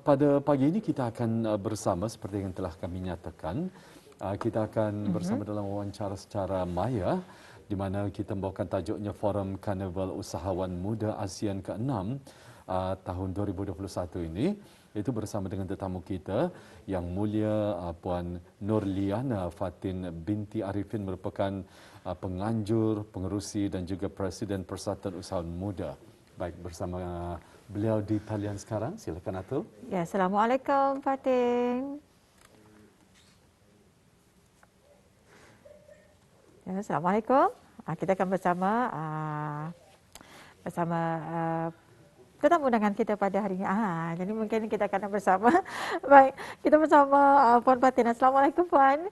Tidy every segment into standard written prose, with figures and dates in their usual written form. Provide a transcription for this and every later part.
pada pagi ini kita akan bersama seperti yang telah kami nyatakan. Kita akan bersama dalam wawancara secara maya di mana kita membawakan tajuknya Forum Karnival Usahawan Muda ASEAN ke-6 tahun 2021 ini. Itu bersama dengan tetamu kita yang mulia Puan Nurliana Fatin binti Arifin, merupakan penganjur, pengerusi dan juga Presiden Persatuan Usahawan Muda. Baik, bersama beliau di talian sekarang. Silakan Atul. Ya, Assalamualaikum Fatin. Ya, Assalamualaikum. Kita akan bersama tetamu undangan kita pada hari ini. Jadi mungkin kita akan bersama. Baik, kita bersama Puan Fatin. Assalamualaikum Puan.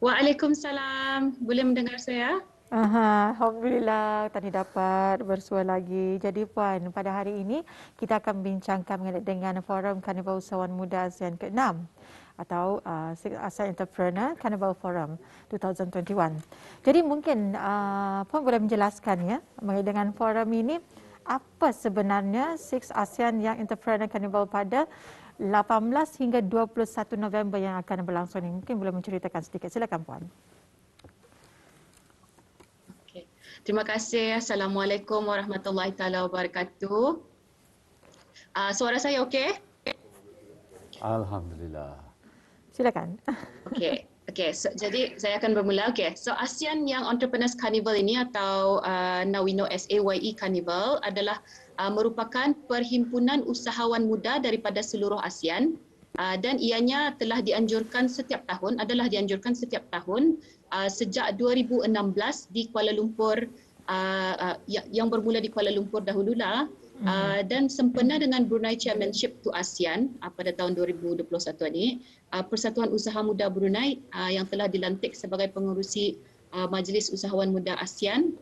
Waalaikumsalam. Boleh mendengar saya? Alhamdulillah tadi dapat bersua lagi. Jadi Puan, pada hari ini kita akan bincangkan mengenai dengan Forum Karnival Usahawan Muda ASEAN ke-6 atau ASEAN Entrepreneur Carnival Forum 2021. Jadi mungkin Puan boleh menjelaskan ya mengenai dengan forum ini, apa sebenarnya Six ASEAN Young Entrepreneur Carnival pada 18 hingga 21 November yang akan berlangsung ini. Mungkin boleh menceritakan sedikit. Silakan Puan. Terima kasih. Assalamualaikum warahmatullahi taala wabarakatuh. Suara saya okey? Alhamdulillah. Silakan. Okey. So, jadi saya akan bermula. So ASEAN Young Entrepreneurs Carnival ini atau now we know as AYE Carnival adalah merupakan perhimpunan usahawan muda daripada seluruh ASEAN. Dan ianya dianjurkan setiap tahun sejak 2016 di Kuala Lumpur, yang bermula di Kuala Lumpur dahululah, dan sempena dengan Brunei Chairmanship to ASEAN pada tahun 2021 ini, Persatuan Usaha Muda Brunei yang telah dilantik sebagai pengerusi Majlis Usahawan Muda ASEAN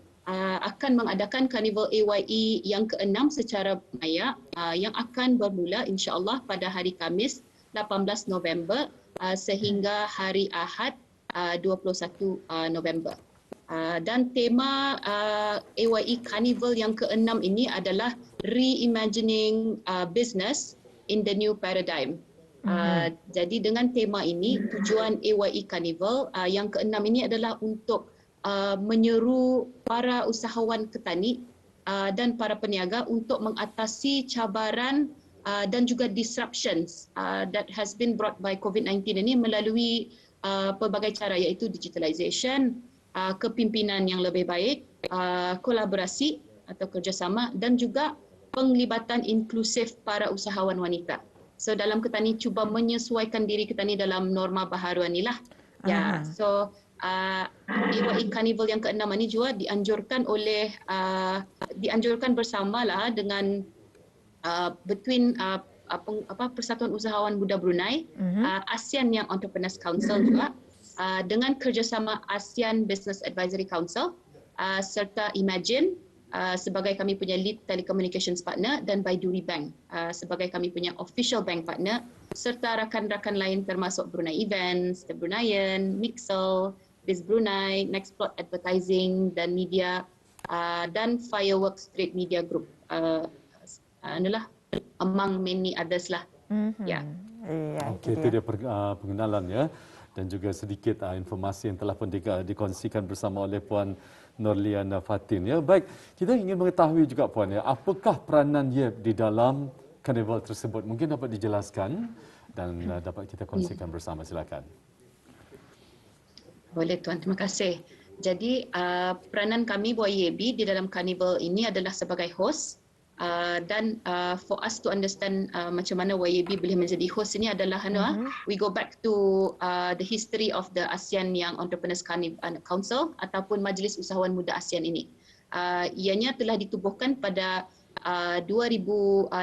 akan mengadakan Karnival AYE yang ke-6 secara maya yang akan bermula insya-Allah pada hari Khamis 18 November sehingga hari Ahad 21 November. Dan tema AYE Carnival yang ke-6 ini adalah Reimagining Business in the New Paradigm. Jadi dengan tema ini, tujuan AYE Carnival yang ke-6 ini adalah untuk menyeru para usahawan petani dan para peniaga untuk mengatasi cabaran dan juga disruptions that has been brought by COVID-19 ini melalui pelbagai cara, iaitu digitalization, kepimpinan yang lebih baik, kolaborasi atau kerjasama dan juga penglibatan inklusif para usahawan wanita. So dalam kita ni cuba menyesuaikan diri kita ni dalam norma baharuan inilah. Ya, so AYE Carnival yang ke-6 ini juga dianjurkan bersamalah dengan between Persatuan Usahawan Muda Brunei, ASEAN Young Entrepreneurs Council juga, dengan kerjasama ASEAN Business Advisory Council, serta Imagine sebagai kami punya lead telecommunications partner dan Baiduri Bank sebagai kami punya official bank partner, serta rakan-rakan lain termasuk Brunei Events, The Bruneian, Mixel, Biz Brunei, Nextplot Advertising dan Media, dan Fireworks Trade Media Group. Adalah among many others lah. Ya. Okey, itu dia pengenalan ya, dan juga sedikit informasi yang telah pun dikongsikan bersama oleh Puan Nurliana Fatin ya. Baik, kita ingin mengetahui juga Puan ya, apakah peranan ia di dalam karnival tersebut? Mungkin dapat dijelaskan dan dapat kita kongsikan bersama, silakan. Boleh Tuan, terima kasih. Jadi peranan kami YAB di dalam karnival ini adalah sebagai host. Dan for us to understand macam mana YAB boleh menjadi host ini adalah we go back to the history of the ASEAN Young Entrepreneurs Council ataupun Majlis Usahawan Muda ASEAN ini. Ianya telah ditubuhkan pada 2015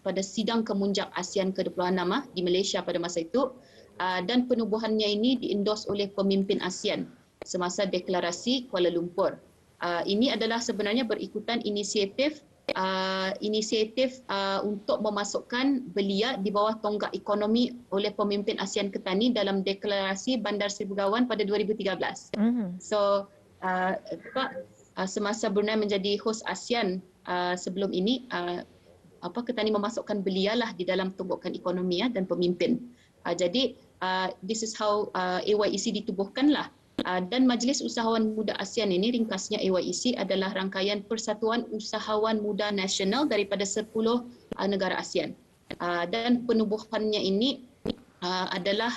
pada sidang kemunjak ASEAN ke-26 di Malaysia pada masa itu, dan penubuhannya ini diendos oleh pemimpin ASEAN semasa deklarasi Kuala Lumpur. Ini adalah sebenarnya berikutan inisiatif untuk memasukkan belia di bawah tonggak ekonomi oleh pemimpin ASEAN Ketani dalam deklarasi Bandar Seribu Gawan pada 2013. So semasa Brunei menjadi host ASEAN sebelum ini, Ketani memasukkan belialah di dalam tumbukan ekonomi dan pemimpin. Jadi this is how AYEC ditubuhkanlah. Dan Majlis Usahawan Muda ASEAN ini, ringkasnya AYEC, adalah rangkaian Persatuan Usahawan Muda Nasional daripada 10 negara ASEAN. Dan penubuhannya ini adalah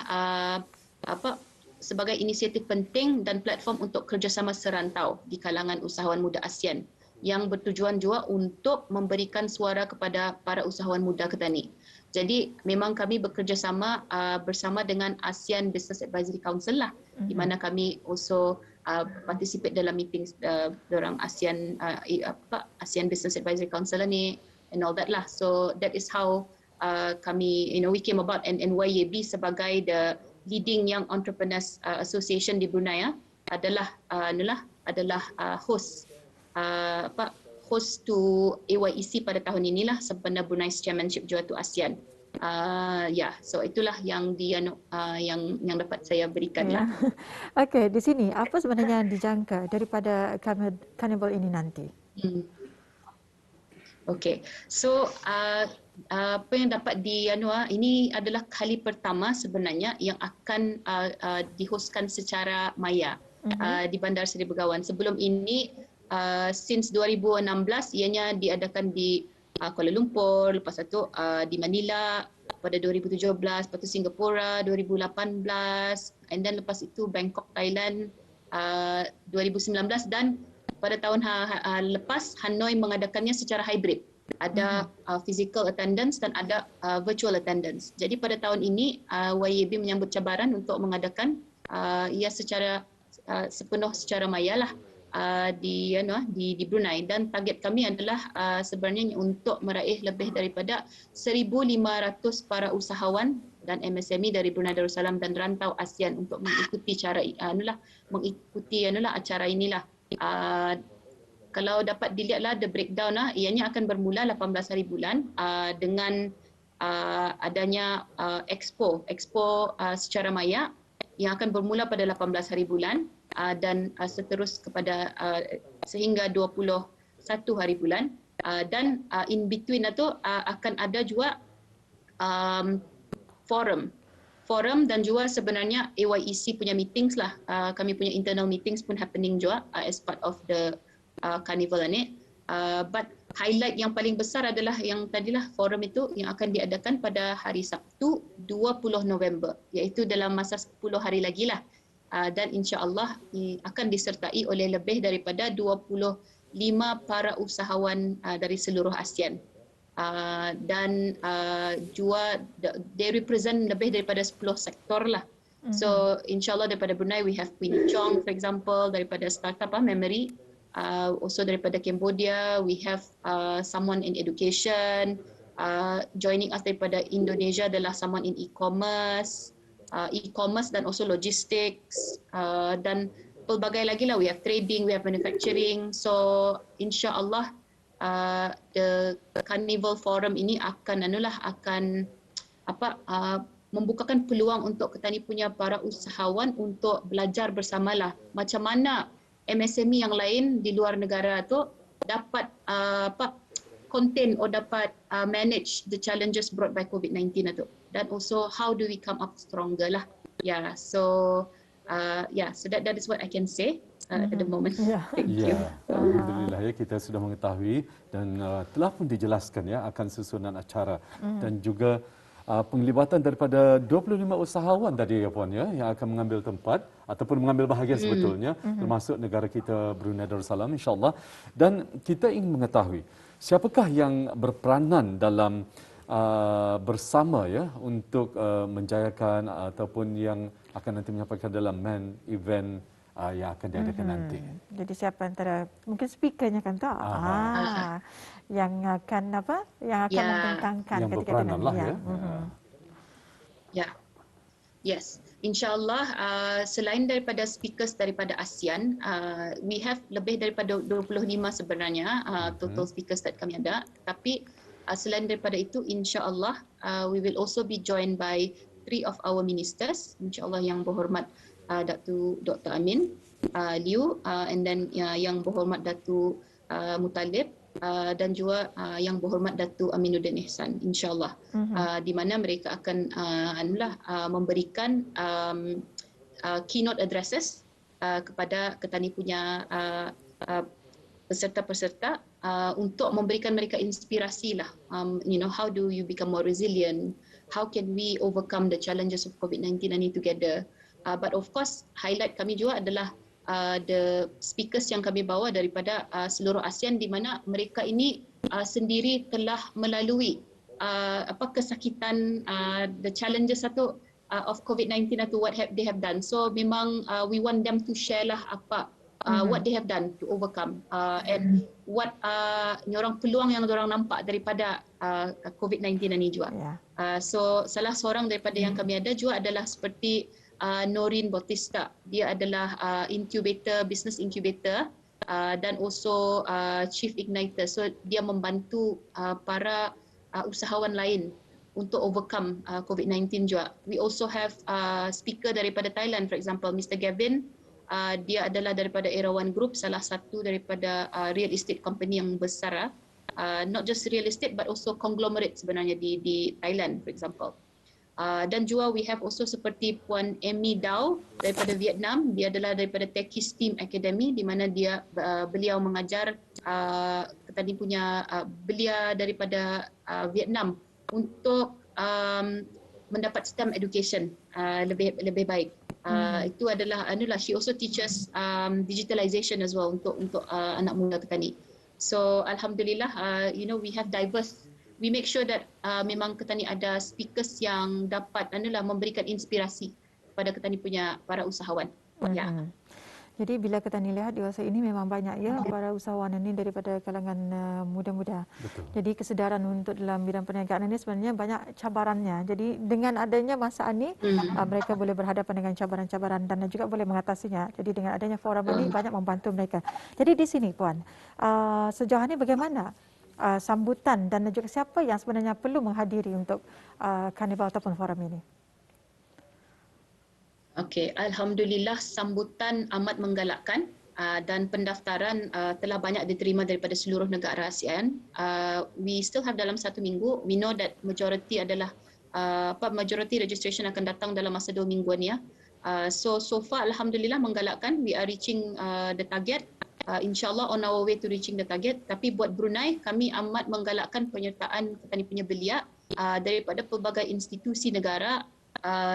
sebagai inisiatif penting dan platform untuk kerjasama serantau di kalangan usahawan muda ASEAN yang bertujuan juga untuk memberikan suara kepada para usahawan muda Ketani. Jadi memang kami bekerjasama bersama dengan ASEAN Business Advisory Council lah, di mana kami also participate dalam meeting orang ASEAN ASEAN Business Advisory Council ni and all that lah. So that is how kami we came about, and YAB sebagai the leading young entrepreneurs association di Brunei adalah host to AYEC pada tahun inilah, sempena Brunei Chairmanship Jua to ASEAN. So itulah yang yang dapat saya berikan lah. Okey, di sini apa sebenarnya yang dijangka daripada carnival ini nanti? Okey, so apa yang dapat ini adalah kali pertama sebenarnya yang akan dihostkan secara maya di Bandar Seri Begawan. Sebelum ini since 2016 ianya diadakan di Kuala Lumpur, lepas itu di Manila pada 2017, lepas itu Singapura 2018, and then lepas itu Bangkok, Thailand 2019, dan pada tahun lepas Hanoi mengadakannya secara hybrid. Ada physical attendance dan ada virtual attendance. Jadi pada tahun ini YAB menyambut cabaran untuk mengadakan ia secara sepenuh secara maya lah di Brunei, dan target kami adalah sebenarnya untuk meraih lebih daripada 1,500 para usahawan dan MSME dari Brunei Darussalam dan rantau ASEAN untuk mengikuti acara inilah. Kalau dapat dilihatlah the breakdown ianya akan bermula 18 hari bulan dengan adanya expo secara maya yang akan bermula pada 18 hari bulan dan seterus kepada sehingga 21 hari bulan, dan in between itu akan ada juga forum dan juga sebenarnya AYEC punya meetings lah, kami punya internal meetings pun happening juga as part of the carnival ini. But highlight yang paling besar adalah yang tadilah forum itu yang akan diadakan pada hari Sabtu 20 November, iaitu dalam masa 10 hari lagi lah. Dan insya-Allah akan disertai oleh lebih daripada 25 para usahawan dari seluruh ASEAN. Dan juga they represent lebih daripada 10 sektor lah. So insya-Allah daripada Brunei we have Queen Chong for example, daripada startup Memory, also daripada Cambodia we have someone in education, joining us daripada Indonesia adalah someone in e-commerce dan also logistics, dan pelbagai lagi lah, we have trading, we have manufacturing. So insya-Allah the carnival forum ini akan membukakan peluang untuk Ketani punya para usahawan untuk belajar bersamalah macam mana MSME yang lain di luar negara tu dapat contain or dapat manage the challenges brought by COVID-19 itu, dan also how do we come up stronger lah. So that is what I can say at the moment. Thank you. Alhamdulillah kita sudah mengetahui dan telah pun dijelaskan akan susunan acara dan juga penglibatan daripada 25 usahawan tadi Puan yang akan mengambil tempat ataupun mengambil bahagian sebetulnya, termasuk negara kita Brunei Darussalam insya-Allah. Dan kita ingin mengetahui siapakah yang berperanan dalam bersama untuk menjayakan ataupun yang akan nanti menyampaikan dalam main event yang akan diadakan nanti. Jadi siapa antara mungkin speakernya kan tak? Yang akan yang akan membentangkan yang ketika berperanan lah Yes, insyaAllah selain daripada speakers daripada ASEAN, we have lebih daripada 25 sebenarnya total speakers that kami ada. Tapi selain daripada itu, insyaAllah we will also be joined by 3 of our ministers, insyaAllah yang berhormat Dr. Amin Liu, and then yang berhormat Datuk Mutalib, dan juga Yang Berhormat Datuk Aminuddin Ihsan, insyaAllah, di mana mereka akan memberikan keynote addresses kepada Ketani punya peserta-peserta untuk memberikan mereka inspirasi lah, how do you become more resilient, how can we overcome the challenges of COVID-19 and together. But of course, highlight kami juga adalah the speakers yang kami bawa daripada seluruh ASEAN, di mana mereka ini sendiri telah melalui kesakitan, the challenges of COVID-19 atau what they have done. So memang we want them to share lah what they have done to overcome and what orang peluang yang orang nampak daripada COVID-19 ini juga. So salah seorang daripada yang kami ada juga adalah seperti Noreen Bautista. Dia adalah business incubator dan also chief igniter. So dia membantu para usahawan lain untuk overcome COVID-19 juga. We also have speaker daripada Thailand, for example, Mr. Gavin. Dia adalah daripada Erawan Group, salah satu daripada real estate company yang besar. Not just real estate but also conglomerate sebenarnya di Thailand, for example. Dan juga we have also seperti Puan Amy Dao daripada Vietnam. Dia adalah daripada Techie STEAM Academy, di mana beliau mengajar tadi punya belia daripada Vietnam untuk mendapat STEM education lebih baik. Itu adalah she also teaches digitalization as well untuk anak muda Ketani. So alhamdulillah, we have diverse. We make sure that memang Ketani ada speakers yang dapat memberikan inspirasi kepada Ketani punya para usahawan. Ya. Jadi bila Ketani lihat di masa ini memang banyak para usahawan ini daripada kalangan muda-muda. Jadi kesedaran untuk dalam bidang perniagaan ini sebenarnya banyak cabarannya. Jadi dengan adanya masa ini mereka boleh berhadapan dengan cabaran-cabaran dan juga boleh mengatasinya. Jadi dengan adanya forum ini banyak membantu mereka. Jadi di sini Puan, sejauh ini bagaimana sambutan dan juga siapa yang sebenarnya perlu menghadiri untuk karnival ataupun forum ini? Okey, alhamdulillah sambutan amat menggalakkan dan pendaftaran telah banyak diterima daripada seluruh negara ASEAN. We still have dalam 1 minggu. We know that majority registration akan datang dalam masa 2 mingguan ya. So far alhamdulillah menggalakkan, we are reaching the target. InsyaAllah on our way to reaching the target. Tapi buat Brunei, kami amat menggalakkan penyertaan Ketani punya belia daripada pelbagai institusi negara,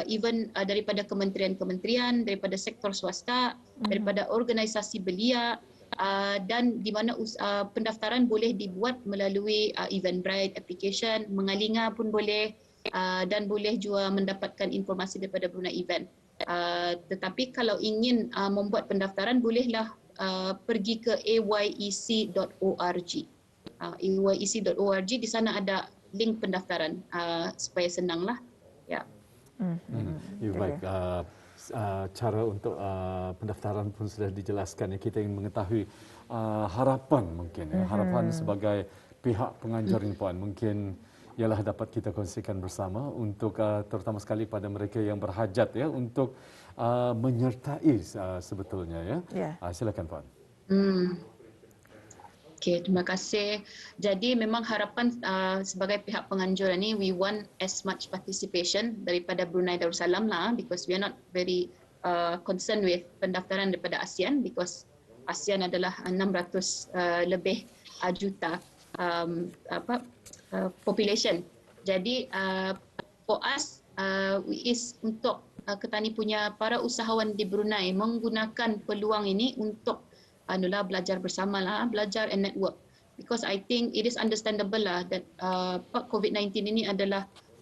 even daripada kementerian-kementerian, daripada sektor swasta, daripada organisasi belia, dan di mana pendaftaran boleh dibuat melalui Eventbrite application, Mengalinga pun boleh, dan boleh juga mendapatkan informasi daripada Brunei Event. Tetapi kalau ingin membuat pendaftaran, bolehlah pergi ke ayec.org. ayec.org, di sana ada link pendaftaran supaya senanglah. Ya. Baik, cara untuk pendaftaran pun sudah dijelaskan. Kita ingin mengetahui harapan mungkin, harapan sebagai pihak penganjur ini Puan, mungkin ialah dapat kita kongsikan bersama untuk terutama sekali pada mereka yang berhajat untuk menyertai sebetulnya ya. Silakan Puan. Okey, terima kasih. Jadi memang harapan sebagai pihak penganjur ini, we want as much participation daripada Brunei Darussalam lah, because we are not very concerned with pendaftaran daripada ASEAN, because ASEAN adalah 600 lebih juta population. Jadi for us is untuk Ketani punya para usahawan di Brunei menggunakan peluang ini untuk belajar bersama lah, belajar and network, because I think it is understandable lah that COVID-19 ini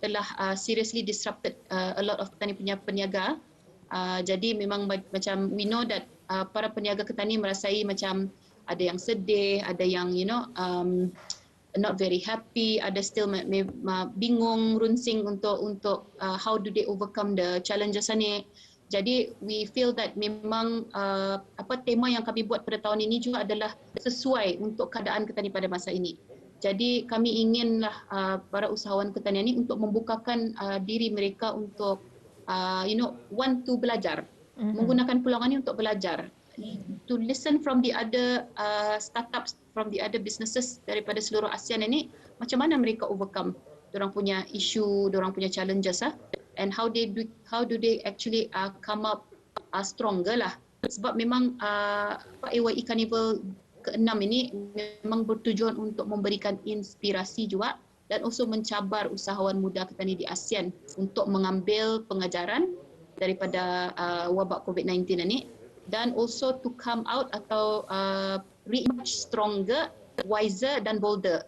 telah seriously disrupted a lot of Ketani punya peniaga. Jadi memang macam we know that para peniaga Ketani merasai macam ada yang sedih, ada yang not very happy, ada still bingung, runsing untuk how do they overcome the challenges ni. Jadi we feel that memang tema yang kami buat pada tahun ini juga adalah sesuai untuk keadaan Ketani pada masa ini. Jadi kami inginlah para usahawan Ketani ini untuk membukakan diri mereka untuk want to belajar, menggunakan peluang ini untuk belajar, to listen from the other startups from the other businesses daripada seluruh ASEAN ini, macam mana mereka overcome dorang punya issue, dorang punya challenges and how do they actually come up stronger lah. Sebab memang AYE Carnival ke-6 ini memang bertujuan untuk memberikan inspirasi juga dan also mencabar usahawan muda kita ni di ASEAN untuk mengambil pengajaran daripada wabak COVID-19 ini dan also to come out atau re-emerge stronger, wiser dan bolder.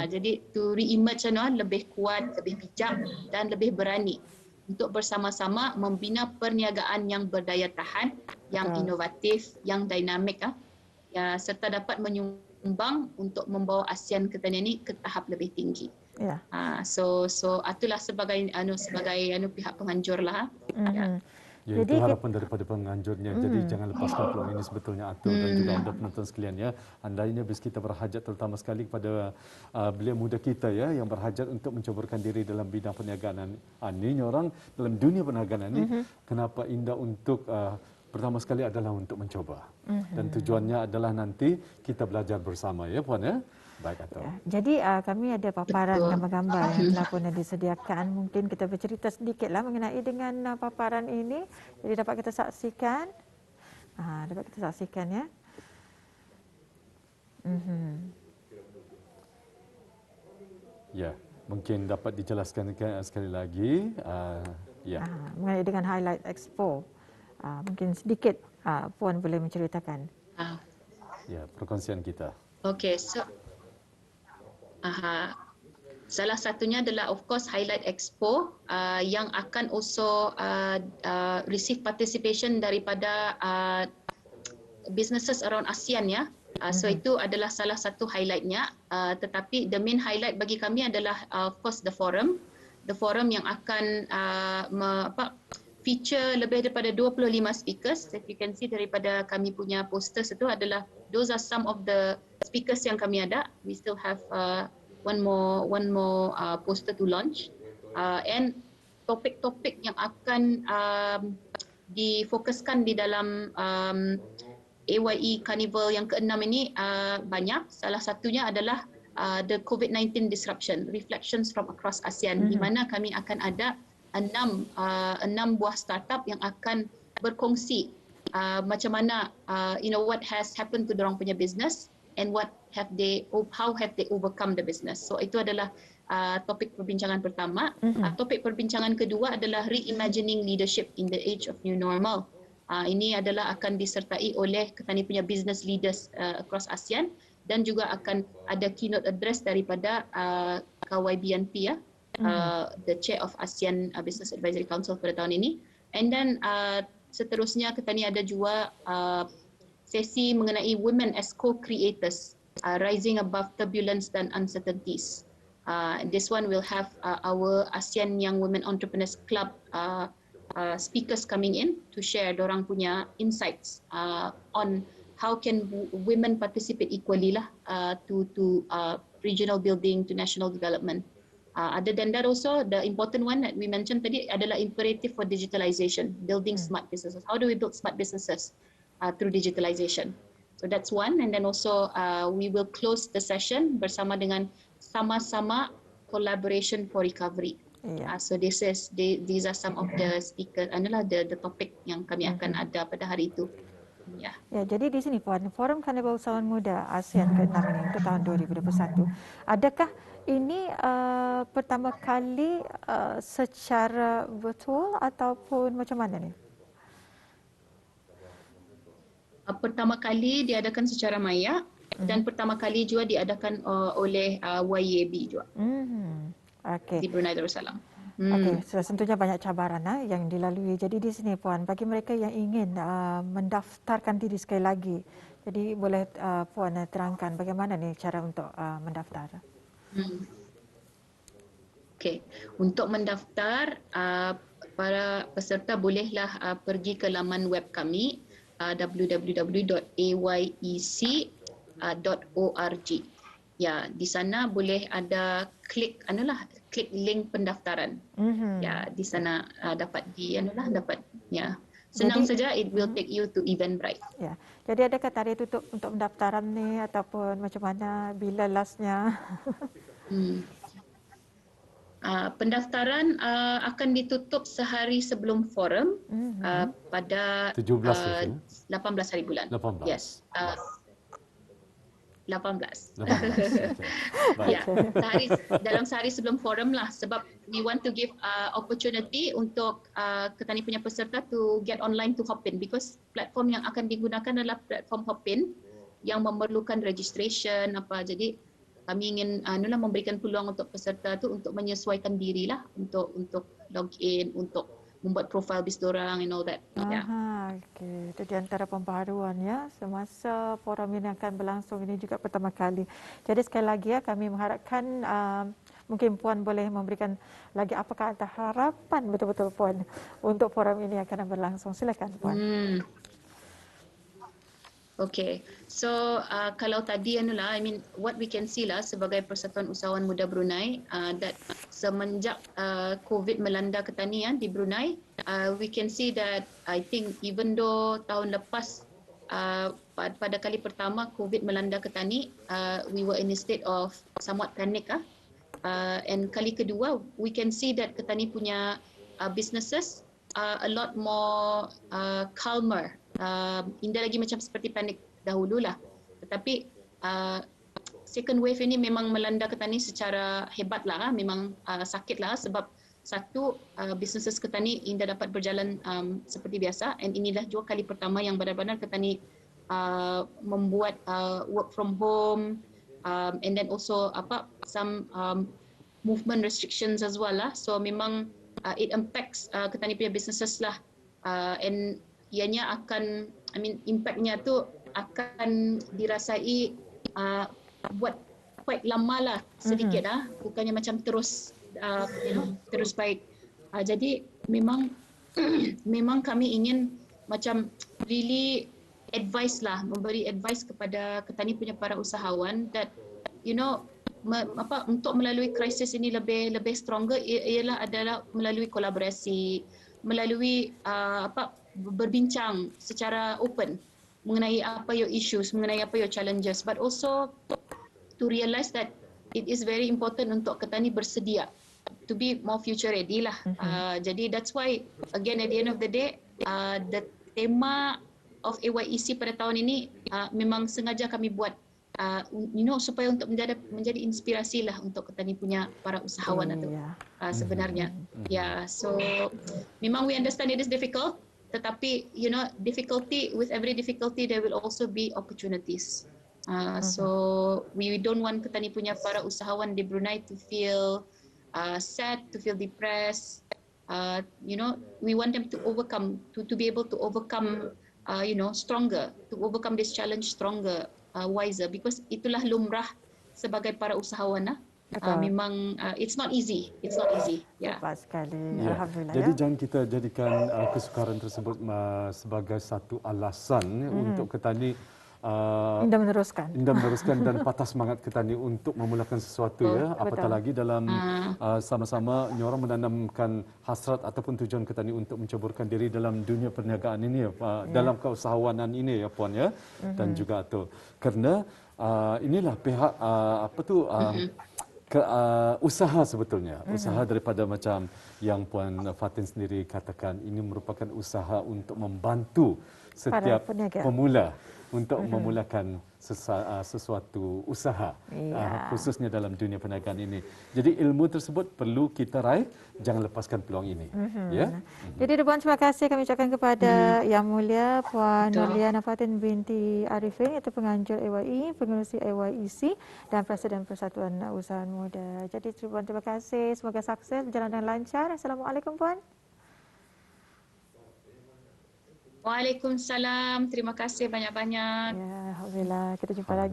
Jadi to re-emerge lebih kuat, lebih bijak dan lebih berani untuk bersama-sama membina perniagaan yang berdaya tahan, yang inovatif, yang dinamik ya, serta dapat menyumbang untuk membawa ASEAN kita ni ke tahap lebih tinggi. Ya. So itulah sebagai pihak penganjur lah. Ya. Ya, itu harapan daripada penganjurnya. Jadi jangan lepaskan peluang ini sebetulnya, Atul dan juga anda penonton sekalian ya. Anda ini habis kita berhajat terutama sekali kepada belia muda kita ya yang berhajat untuk mencobakan diri dalam bidang perniagaan. Ini orang dalam dunia perniagaan ini kenapa indah untuk pertama sekali adalah untuk mencoba. Dan tujuannya adalah nanti kita belajar bersama ya puan ya. Baik, Atul. Ya, jadi kami ada paparan gambar-gambar yang telah pun disediakan. Mungkin kita bercerita sedikitlah mengenai dengan paparan ini. Jadi dapat kita saksikan. Dapat kita saksikan ya. Ya, mungkin dapat dijelaskan sekali lagi. Ya. Mengenai dengan highlight expo. Mungkin sedikit Puan boleh menceritakan. Ya, perkongsian kita. Okay, so salah satunya adalah of course Highlight Expo yang akan also receive participation daripada businesses around ASEAN ya. So itu adalah salah satu highlightnya. Tetapi the main highlight bagi kami adalah of course the forum yang akan feature lebih daripada 25 speakers. If you can see daripada kami punya posters itu adalah those are some of the speakers yang kami ada. We still have one more poster to launch and topik-topik yang akan difokuskan di dalam AYE Carnival yang ke-6 ini banyak. Salah satunya adalah the COVID-19 disruption, reflections from across ASEAN, di mana kami akan ada 6 buah startup yang akan berkongsi macam mana what has happened to dorang punya business and how have they overcome the business. So itu adalah topik perbincangan pertama. Topik perbincangan kedua adalah reimagining leadership in the age of new normal. Ini adalah akan disertai oleh kita ni punya business leaders across ASEAN dan juga akan ada keynote address daripada Kawai Bianti ya. The chair of ASEAN Business Advisory Council pada tahun ini. And then seterusnya kita ni ada juga sesi mengenai women as co-creators, rising above turbulence dan uncertainties. This one will have our ASEAN Young Women Entrepreneurs Club speakers coming in to share dorang punya insights on how can women participate equally lah to regional building, to national development. Other than that also, the important one that we mentioned tadi adalah imperative for digitalization, building smart businesses. How do we build smart businesses through digitalization? So that's one. And then also we will close the session bersama dengan sama-sama collaboration for recovery. So these are some of the speakers, adalah the topic yang kami akan ada pada hari itu. Ya, jadi di sini Puan, Forum Carnival Usahawan Muda ASEAN ke-6 ini untuk tahun 2021. Adakah ini pertama kali secara virtual ataupun macam mana ni? Pertama kali diadakan secara maya dan pertama kali juga diadakan oleh YAB juga. Di Brunei Darussalam. Okey, tentunya banyak cabaran yang dilalui. Jadi di sini Puan, bagi mereka yang ingin mendaftarkan diri sekali lagi, jadi boleh Puan terangkan bagaimana ni cara untuk mendaftar? Okey, untuk mendaftar para peserta bolehlah pergi ke laman web kami www.ayec.org. Ya, di sana boleh ada klik link pendaftaran. Ya, di sana dapat Senang Jadi, saja, it will take you to Eventbrite. ya. Jadi adakah tarikh tutup untuk pendaftaran ni ataupun macam mana, bila lastnya? Hmm. Pendaftaran akan ditutup sehari sebelum forum pada 17 ya, Fin? 18 hari bulan. 18. Yes. 18. 18. Okay. Baik. Ya, dalam sehari sebelum forum lah, sebab we want to give opportunity untuk Ketani punya peserta to get online to Hopin, because platform yang akan digunakan adalah platform Hopin yang memerlukan registration apa. Jadi kami ingin memberikan peluang untuk peserta tu untuk menyesuaikan dirilah, untuk login, untuk membuat profile bis dorang and all that. Yeah. Okey. Itu di antara pembaharuan ya semasa forum ini akan berlangsung, ini juga pertama kali. Jadi sekali lagi ya, kami mengharapkan mungkin Puan boleh memberikan lagi apakah ada harapan betul-betul Puan untuk forum ini akan berlangsung. Silakan Puan. Okay, so kalau tadi I mean what we can see lah sebagai Persatuan Usahawan Muda Brunei, that semenjak COVID melanda Ketani di Brunei, we can see that I think even though tahun lepas pada kali pertama COVID melanda Ketani, we were in a state of somewhat panic and kali kedua we can see that Ketani punya businesses a lot more calmer. Indah lagi macam seperti panik dahululah. Tetapi second wave ini memang melanda Ketani secara hebatlah, memang sakitlah sebab satu, businesses Ketani Indah dapat berjalan seperti biasa, and inilah juga kali pertama yang benar-benar Ketani membuat work from home, and then also some movement restrictions as well lah. So memang it impacts Ketani punya businesses lah, and ianya akan, I mean impactnya tu akan dirasai buat quite lama lah, sedikit bukannya macam terus terus baik. Jadi memang memang kami ingin macam really advice lah, memberi advice kepada Ketani punya para usahawan that untuk melalui krisis ini lebih stronger adalah melalui kolaborasi, melalui berbincang secara open mengenai apa your issues, mengenai apa your challenges, but also to realize that it is very important untuk Ketani bersedia to be more future ready lah. Jadi that's why again at the end of the day the tema of AYEC pada tahun ini memang sengaja kami buat supaya untuk menjadi inspirasi lah untuk Ketani punya para usahawan itu sebenarnya. So memang we understand it is difficult, tetapi with every difficulty there will also be opportunities. So we don't want Ketani punya para usahawan di Brunei to feel sad, to feel depressed. We want them to overcome, to be able to overcome, stronger, to overcome this challenge stronger, wiser, because itulah lumrah sebagai para usahawan. Memang it's not easy. Yeah. Tepat sekali. Ya. Alhamdulillah. Jadi jangan kita jadikan kesukaran tersebut sebagai satu alasan untuk Ketani Indah meneruskan dan patah semangat Ketani untuk memulakan sesuatu apatah lagi dalam sama-sama orang menanamkan hasrat ataupun tujuan Ketani untuk menceburkan diri dalam dunia perniagaan ini dalam keusahawanan ini ya Puan ya. Dan juga tu kerana inilah pihak usaha sebetulnya, usaha daripada macam yang Puan Fatin sendiri katakan, ini merupakan usaha untuk membantu setiap pemula untuk memulakan sesuatu usaha, khususnya dalam dunia perniagaan ini. Jadi ilmu tersebut perlu kita raih, jangan lepaskan peluang ini. Jadi Puan, terima kasih kami ucapkan kepada Yang Mulia Puan Nurliana Fatin binti Arifin, iaitu penganjur AYE, pengerusi AYEC dan Presiden Persatuan Usahawan Muda. Jadi Puan, terima kasih, semoga sukses, berjalan dengan lancar. Assalamualaikum Puan. Waalaikumsalam. Terima kasih banyak-banyak. Ya, alhamdulillah. Kita jumpa lagi.